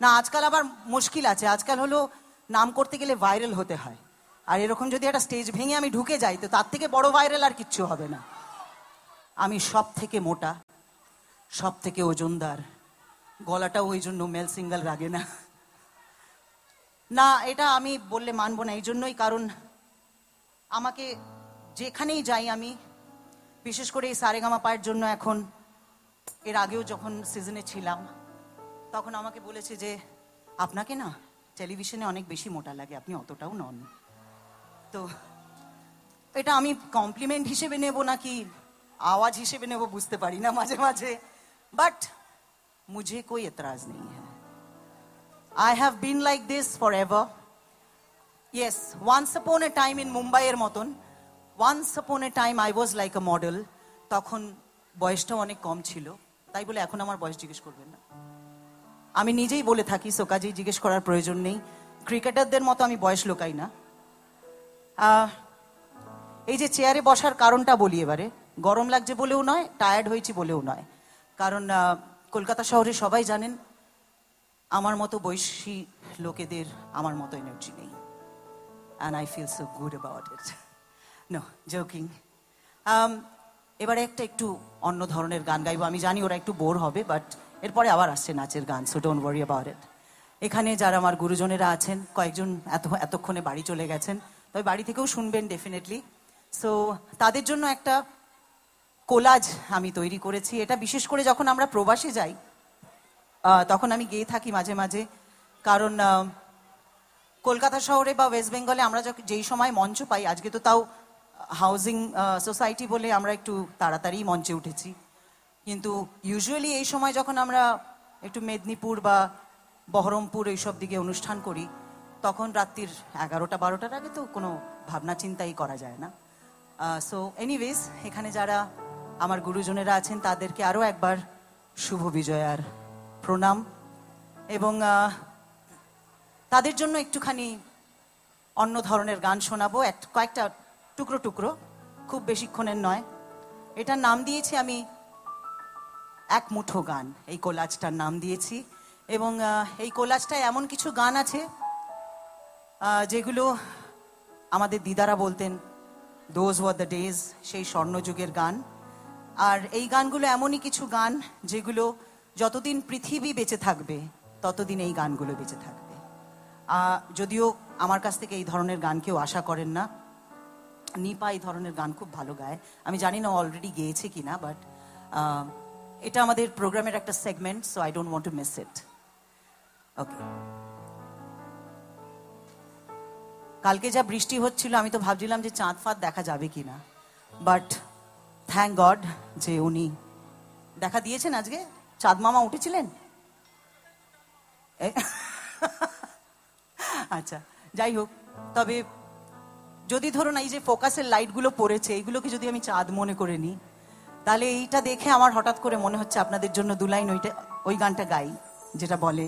না, আজকাল আবার মুশকিল আছে। আজকাল হলো নাম করতে গেলে ভাইরাল হতে হয়, আর এরকম যদি একটা স্টেজ ভেঙে আমি ঢুকে যাই তো তার থেকে বড় ভাইরাল আর কিচ্ছু হবে না। আমি সব থেকে মোটা, সব থেকে ওজনদার, গলাটাও ওই জন্য মেল সিঙ্গেল রাগে না। না, এটা আমি বললে মানবো না, এই জন্যই, কারণ আমাকে যেখানেই যাই আমি, বিশেষ করে এই সারেগামা পায়ের জন্য, এখন এর আগেও যখন সিজনে ছিলাম তখন আমাকে বলেছে যে আপনাকে না টেলিভিশনে অনেক বেশি মোটা লাগে, আপনি অতটাও নন। তো এটা আমি কমপ্লিমেন্ট হিসেবে নেব নাকি আওয়াজ হিসেবে নেব বুঝতে পারি না মাঝে মাঝে, বাট মুঝে কোই এতরাজ নেই হ্যাঁ। I have been like this forever. Yes, once upon a time in Mumbai এর মতন, once upon a time I was like a model. তখন বয়সটাও অনেক কম ছিল, তাই বলে এখন আমার বয়স জিজ্ঞেস করবেন না। আমি নিজেই বলে থাকি, সো কাজেই জিজ্ঞেস করার প্রয়োজন নেই। ক্রিকেটারদের মতো আমি বয়স লোকাই না। এই যে চেয়ারে বসার কারণটা বলি এবারে, গরম লাগছে বলেও নয়, টায়ার্ড হয়েছি বলেও নয়, কারণ কলকাতা শহরে সবাই জানেন আমার মতো বয়সী লোকেদের আমার মতো এনার্জি নেই, and I feel so good about it. No, joking. এবারে একটু অন্য ধরনের গান গাইবো। আমি জানি ওরা একটু বোর হবে, বাট এরপরে আবার আসছে নাচের গান, so don't worry about it. এখানে যারা আমার গুরুজনেরা আছেন, কয়েকজন এতক্ষণে বাড়ি চলে গেছেন, তবে বাড়ি থেকেও শুনবেন ডেফিনেটলি। সো তাদের জন্য একটা কোলাজ আমি তৈরি করেছি। এটা বিশেষ করে যখন আমরা প্রবাসে যাই তখন আমি গেয়ে থাকি মাঝে মাঝে, কারণ কলকাতা শহরে বা ওয়েস্ট বেঙ্গলে আমরা যেই সময় মঞ্চ পাই, আজকে তো তাও হাউজিং সোসাইটি বলে আমরা একটু তাড়াতাড়ি মঞ্চে উঠেছি, কিন্তু ইউজুয়ালি এই সময় যখন আমরা একটু মেদিনীপুর বা বহরমপুর এইসব দিকে অনুষ্ঠান করি, তখন রাত্রির 11টা-12টার আগে তো কোনো ভাবনা চিন্তাই করা যায় না। সো এনিওয়েজ, এখানে যারা আমার গুরুজনেরা আছেন তাদেরকে আরও একবার শুভ বিজয়ার প্রণাম, এবং তাদের জন্য একটুখানি অন্য ধরনের গান শোনাবো, কয়েকটা টুকরো টুকরো, খুব বেশিক্ষণের নয়। এটার নাম দিয়েছি আমি এক মুঠো গান, এই কোলাজটার নাম দিয়েছি। এবং এই কোলাজটায় এমন কিছু গান আছে যেগুলো আমাদের দিদারা বলতেন দোজ ওয়ার দ্য ডেজ, সেই স্বর্ণযুগের গান। আর এই গানগুলো এমনই কিছু গান যেগুলো যতদিন পৃথিবী বেঁচে থাকবে ততদিন এই গানগুলো বেঁচে থাকবে। যদিও আমার কাছ থেকে এই ধরনের গান কেউ আশা করেন না। নিপা এই ধরনের গান খুব ভালো গায়, আমি জানি না অলরেডি গেয়েছে কিনা, বাট এটা আমাদের প্রোগ্রামের একটা segment, so I don't want to miss it. Okay. কালকে যা বৃষ্টি হচ্ছিল আমি তো ভাবছিলাম যে চাঁদ ফাঁদ দেখা যাবে কিনা, বাট থ্যাংক গড যে উনি দেখা দিয়েছেন। আজকে চাঁদ মামা উঠেছিলেন। আচ্ছা, যাই হোক, তবে যদি ধরুন এই যে ফোকাসের লাইটগুলো পড়েছে, এইগুলোকে যদি আমি চাঁদ মনে করে নিই, তাহলে এইটা দেখে আমার হঠাৎ করে মনে হচ্ছে আপনাদের জন্য দুলাইন ওই গানটা গাই, যেটা বলে